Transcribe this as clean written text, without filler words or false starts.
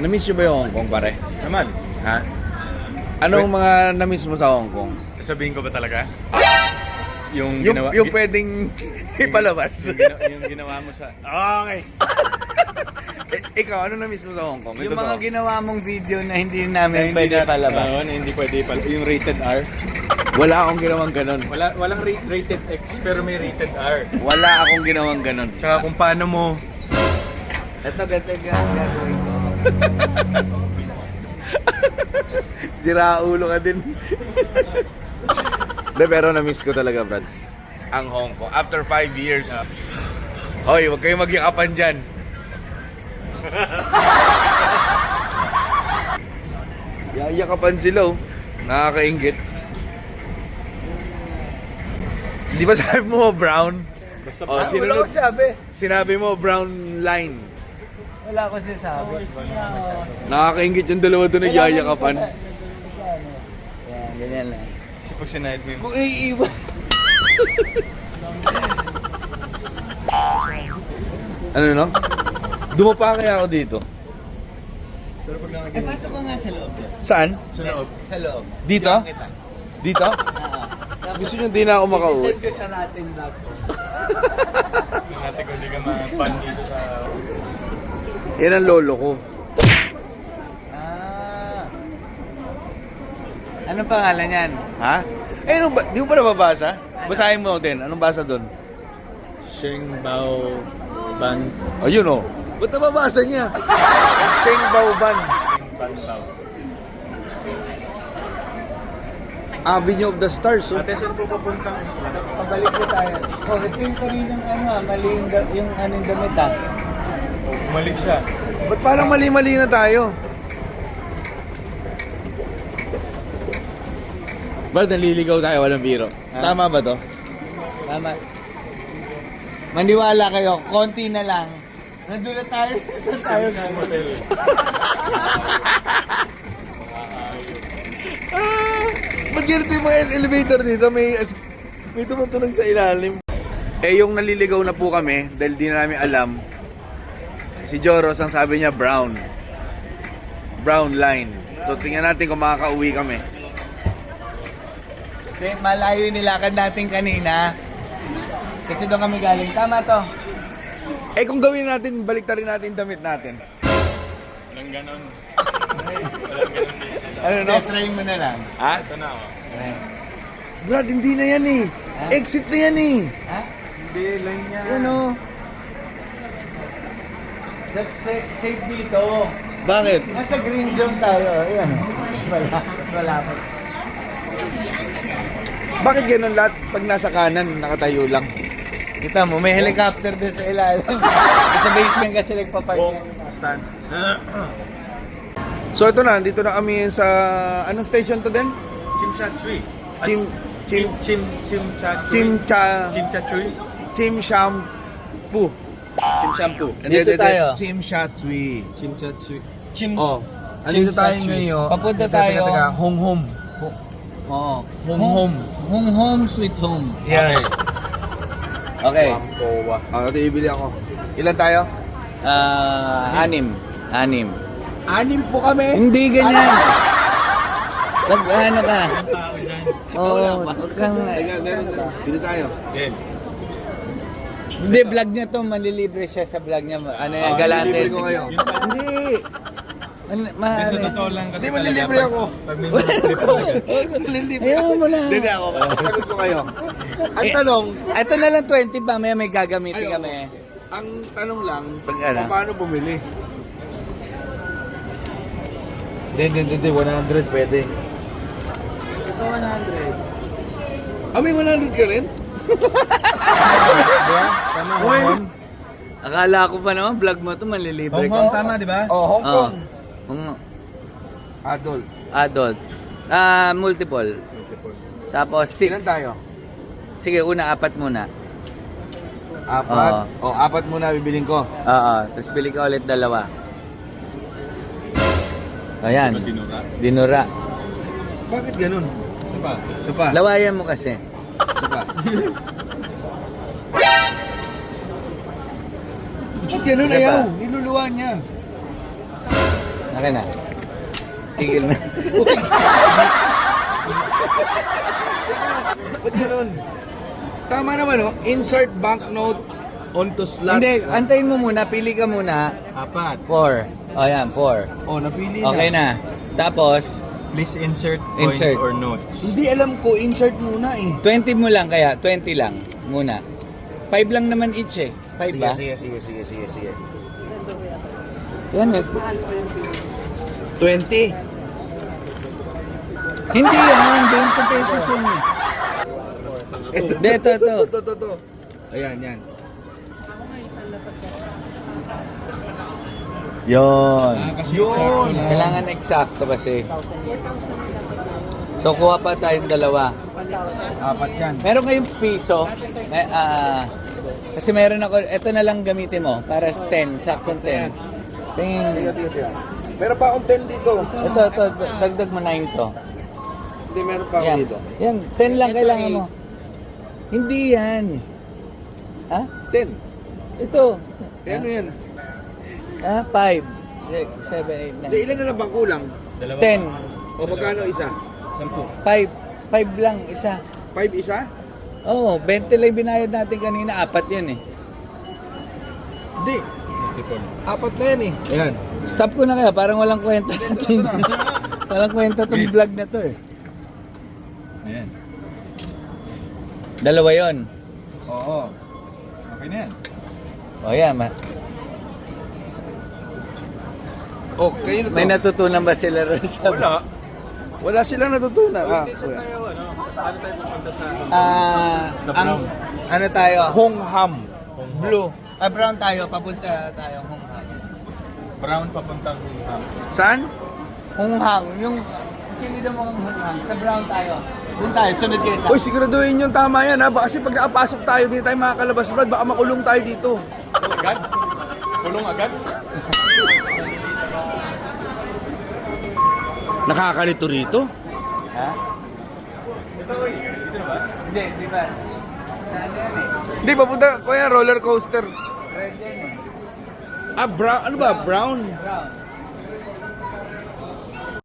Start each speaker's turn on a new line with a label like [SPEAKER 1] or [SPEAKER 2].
[SPEAKER 1] Na-miss nyo ba yung Hong Kong, pare?
[SPEAKER 2] Naman.
[SPEAKER 1] Ha? Anong mga na-miss mo sa Hong Kong?
[SPEAKER 2] Sabihin ko ba talaga? Yung
[SPEAKER 1] Yung,
[SPEAKER 2] ginawa...
[SPEAKER 1] yung pwedeng ipalabas.
[SPEAKER 2] yung ginawa mo sa... Okay.
[SPEAKER 1] Ikaw, ano na-miss mo sa Hong Kong?
[SPEAKER 3] Yung
[SPEAKER 1] Ito
[SPEAKER 3] mga
[SPEAKER 1] to.
[SPEAKER 3] ginawa mong video na hindi namin pwede palabas.
[SPEAKER 2] Oo, na hindi pwede palabas. Yung rated R.
[SPEAKER 1] Wala akong ginawang ganun.
[SPEAKER 2] Walang rated X pero may rated R.
[SPEAKER 1] Wala akong ginawang ganun.
[SPEAKER 2] Tsaka kung paano mo...
[SPEAKER 3] Ito ganito gagawin ko.
[SPEAKER 1] Sira ulo ka din. De, pero na-miss ko talaga, Brad. Ang Hong Kong. After 5 years. Hoy, huwag kayong magyakapan dyan. Yayakapan sila, oh. Nakakaingit. Di ba sabi mo, brown?
[SPEAKER 2] Basta
[SPEAKER 1] Oh,
[SPEAKER 2] pa-
[SPEAKER 1] sinunod.
[SPEAKER 3] sabi.
[SPEAKER 1] Sinabi mo, brown line.
[SPEAKER 3] Wala ko sinasabi.
[SPEAKER 1] Nakakaingit yung dalawa doon nagyayakapan.
[SPEAKER 3] Yan, ganyan lang.
[SPEAKER 2] Kasi pag sinahid mo yung...
[SPEAKER 3] Kung iiwan.
[SPEAKER 1] Ano, no? Dumapa kaya ako dito.
[SPEAKER 2] Pero pag nakagin...
[SPEAKER 3] Pasok ka nga sa loob.
[SPEAKER 1] Saan?
[SPEAKER 2] Sa loob.
[SPEAKER 3] Sa loob.
[SPEAKER 1] Dito?
[SPEAKER 3] Kita.
[SPEAKER 1] Dito? Gusto nyo di na ako makauwi?
[SPEAKER 3] Isisend ko sa natin vlog ko.
[SPEAKER 2] Natin kung hindi ka ma-ban dito sa...
[SPEAKER 1] Yan ang lolo ko.
[SPEAKER 3] Ah. Anong pangalan yan?
[SPEAKER 1] Ha? Eh, ano ba? Di mo ba nababasa? Basahin mo din. Anong basa doon?
[SPEAKER 2] Sheng Bao Ban...
[SPEAKER 1] Ayun, oh. Ba't nababasa niya? Sheng Baoban.
[SPEAKER 2] Sheng Ban Bao.
[SPEAKER 1] Avenue of the Stars, oh.
[SPEAKER 2] Ate, saan po papuntang?
[SPEAKER 3] Pabalik ko tayo. Oh, ito yung kaninang mali yung anong damit
[SPEAKER 2] Umalik siya.
[SPEAKER 1] Ba't parang mali-mali na tayo? Ba't naliligaw tayo walang biro?
[SPEAKER 3] Ha?
[SPEAKER 1] Tama ba to?
[SPEAKER 3] Tama. Maniwala kayo, konti na lang. Nandun na tayo sa tayo.
[SPEAKER 2] Sa hotel.
[SPEAKER 1] Ba't ganito yung mga elevator dito? May tumutunog sa ilalim. Eh, yung naliligaw na po kami, dahil di na namin alam, si Joros, ang sabi niya, brown. Brown line. So, tingnan natin kung makakauwi kami.
[SPEAKER 3] Malayo yung nilakad natin kanina. Kasi doon kami galing. Tama to.
[SPEAKER 1] Eh, kung gawin natin, baliktarin natin yung damit natin.
[SPEAKER 2] Walang ganon.
[SPEAKER 1] Ano, no?
[SPEAKER 3] Try mo na lang.
[SPEAKER 1] Ha?
[SPEAKER 2] Ito na, oh.
[SPEAKER 1] Brad, hindi na yan eh.
[SPEAKER 3] Ha?
[SPEAKER 1] Exit na yan eh.
[SPEAKER 3] Ha?
[SPEAKER 2] Hindi, line niya.
[SPEAKER 1] Ano?
[SPEAKER 3] Safe dito.
[SPEAKER 1] Bakit?
[SPEAKER 3] Nasa green zone tayo. Ayan. Wala pa.
[SPEAKER 1] Bakit ganun lahat pag nasa kanan, nakatayo lang?
[SPEAKER 3] Kita mo, may helicopter din sa ilalim. Sa basement kasi nagpapark.
[SPEAKER 2] Walk, stand.
[SPEAKER 1] So ito na, dito na kami sa... Anong station to din?
[SPEAKER 2] Chim Cha Chui.
[SPEAKER 1] Chim... Chim...
[SPEAKER 2] Chim Cha Chui.
[SPEAKER 1] Chim Cha...
[SPEAKER 2] Chim Cha Chui.
[SPEAKER 1] Chim Shampoo.
[SPEAKER 2] Chim Shampoo.
[SPEAKER 3] Dito tayo.
[SPEAKER 1] Chim Cha Chui.
[SPEAKER 2] Chim Cha Chui. Chim...
[SPEAKER 1] Oh. Andito tayo
[SPEAKER 2] Cha Chui.
[SPEAKER 1] ngayon.
[SPEAKER 3] Papunta
[SPEAKER 1] Teka,
[SPEAKER 3] tayo.
[SPEAKER 1] Teka, home home.
[SPEAKER 3] Oo.
[SPEAKER 1] Home.
[SPEAKER 3] Home sweet home.
[SPEAKER 1] Yeah.
[SPEAKER 3] Okay.
[SPEAKER 2] Pampowa.
[SPEAKER 1] Ito ibili ako. Ilan tayo?
[SPEAKER 3] Anim.
[SPEAKER 1] Anim po kami.
[SPEAKER 3] Hindi ganyan. Ano ka?
[SPEAKER 2] Tao dyan.
[SPEAKER 3] Oo, huwag kang...
[SPEAKER 1] Teka, meron. Bili tayo.
[SPEAKER 2] Yan.
[SPEAKER 3] Hindi, vlog niya to. Malilibre siya sa vlog niya. Ano yan, galante.
[SPEAKER 1] Malilibre ko kayo.
[SPEAKER 3] Hindi.
[SPEAKER 2] Kasi totoo lang kasi
[SPEAKER 1] Hindi, malilibre
[SPEAKER 2] talaga,
[SPEAKER 1] ako.
[SPEAKER 2] Pag may mga trip talaga.
[SPEAKER 3] Ayaw mo na.
[SPEAKER 1] Hindi ako. Sagot ko kayo. Ang tanong,
[SPEAKER 3] Ito na lang 20 pa. May gagamitin
[SPEAKER 1] Ayaw.
[SPEAKER 3] kami.
[SPEAKER 1] ang tanong lang,
[SPEAKER 3] Pag ano?
[SPEAKER 1] paano bumili? Hindi, 100 pwede.
[SPEAKER 3] Ito 100.
[SPEAKER 1] Ah, may 100 ka rin?
[SPEAKER 2] Tama,
[SPEAKER 1] Uy!
[SPEAKER 3] Akala ko pa naman, vlog mo to, malilibre
[SPEAKER 2] Hong
[SPEAKER 3] ko.
[SPEAKER 2] Kong, tama, di ba?
[SPEAKER 1] Oh, Hong Kong.
[SPEAKER 3] Adult.
[SPEAKER 1] Adult.
[SPEAKER 3] Multiple. Tapos 6.
[SPEAKER 1] Ilan tayo?
[SPEAKER 3] Sige, una, 4 muna.
[SPEAKER 1] 4? Oh, 4 muna bibiling ko.
[SPEAKER 3] Oo. Tapos bili ka ulit 2. Ayan.
[SPEAKER 2] Tinura.
[SPEAKER 3] Dinura.
[SPEAKER 1] Bakit ganun?
[SPEAKER 2] Isa pa.
[SPEAKER 1] Isa pa.
[SPEAKER 3] Lawayan mo kasi.
[SPEAKER 1] Isa pa. Ba't ganun
[SPEAKER 3] Isa pa.
[SPEAKER 1] ayaw? Niluluwa niya.
[SPEAKER 3] Akin na. Tigil na.
[SPEAKER 1] Ba't ganun? Tama naman, no? Insert banknote onto slot.
[SPEAKER 3] Hindi, antayin mo muna. Pili ka muna.
[SPEAKER 1] 4.
[SPEAKER 3] 4. O yan, 4.
[SPEAKER 1] Oh, napili
[SPEAKER 3] Okay na. Tapos,
[SPEAKER 2] Please insert coins
[SPEAKER 3] Insert.
[SPEAKER 2] or notes.
[SPEAKER 1] Hindi alam ko, insert muna eh.
[SPEAKER 3] 20 mo lang kaya. 20 lang muna. 5 lang naman each eh. 5 ba?
[SPEAKER 1] Sige.
[SPEAKER 3] Yan eh.
[SPEAKER 1] 20.
[SPEAKER 3] Hindi yan. 20 pesos yun eh. Ito.
[SPEAKER 1] Ito. Ayan, yan.
[SPEAKER 3] Yon.
[SPEAKER 2] Kasi
[SPEAKER 1] Yun.
[SPEAKER 3] Kailangan eksakto kasi. So, kuha pa tayong dalawa.
[SPEAKER 1] 4 yan.
[SPEAKER 3] Meron kayong piso. Kasi meron ako, ito na lang gamitin mo. Para 10, saktong 10. Tingin.
[SPEAKER 1] Tiga. Meron pa akong 10 dito.
[SPEAKER 3] Ito, dagdag mo 9 to.
[SPEAKER 1] Hindi, meron pa ako
[SPEAKER 3] Yan.
[SPEAKER 1] dito.
[SPEAKER 3] Yan, 10 lang kailangan mo. Hindi yan. Ha?
[SPEAKER 1] 10.
[SPEAKER 3] Ito.
[SPEAKER 1] Ano yan?
[SPEAKER 3] 5, 6, 7, 8,
[SPEAKER 1] Hindi, ilan na lang bang kulang?
[SPEAKER 3] 10.
[SPEAKER 1] O magkano isa?
[SPEAKER 3] 5 lang, isa.
[SPEAKER 1] 5 isa?
[SPEAKER 3] Oo, 20 lang binayad natin kanina. 4 yan eh.
[SPEAKER 1] Hindi. 4 na yan eh.
[SPEAKER 3] Ayan. Stop ko na kaya, parang walang kwenta. Walang kwenta tong vlog na to eh.
[SPEAKER 2] Ayan.
[SPEAKER 3] Dalawa yon.
[SPEAKER 2] Oo. Okay na yan.
[SPEAKER 3] O yan,
[SPEAKER 1] Oh, kayo na to.
[SPEAKER 3] may natutunan ba sila rin sa...
[SPEAKER 1] Wala silang natutunan.
[SPEAKER 2] Hindi sa tayo, paano tayo pupunta sa... Sa
[SPEAKER 3] ang,
[SPEAKER 2] brown.
[SPEAKER 3] ano tayo?
[SPEAKER 1] Hongham.
[SPEAKER 3] Blue. Brown tayo, papunta tayo Honghang.
[SPEAKER 2] Brown papuntang Hongham.
[SPEAKER 1] Saan?
[SPEAKER 3] Honghang, yung... Sino mo ang Honghang? Sa brown tayo. Doon tayo, sunod kayo sa...
[SPEAKER 1] Uy, siguraduhin yung tama yan ha. Baka kasi pag nakapasok tayo, hindi tayo makakalabas, Brad. Baka makulong tayo dito.
[SPEAKER 2] Agad? Kulong agad?
[SPEAKER 1] Nakakalito rito.
[SPEAKER 3] Ha?
[SPEAKER 2] Dito na ba?
[SPEAKER 3] Hindi, di ba? Saan yan eh?
[SPEAKER 1] Hindi, papunta ko yan, roller coaster.
[SPEAKER 3] Red yan eh.
[SPEAKER 1] Brown, ano ba? Brown?
[SPEAKER 3] Brown.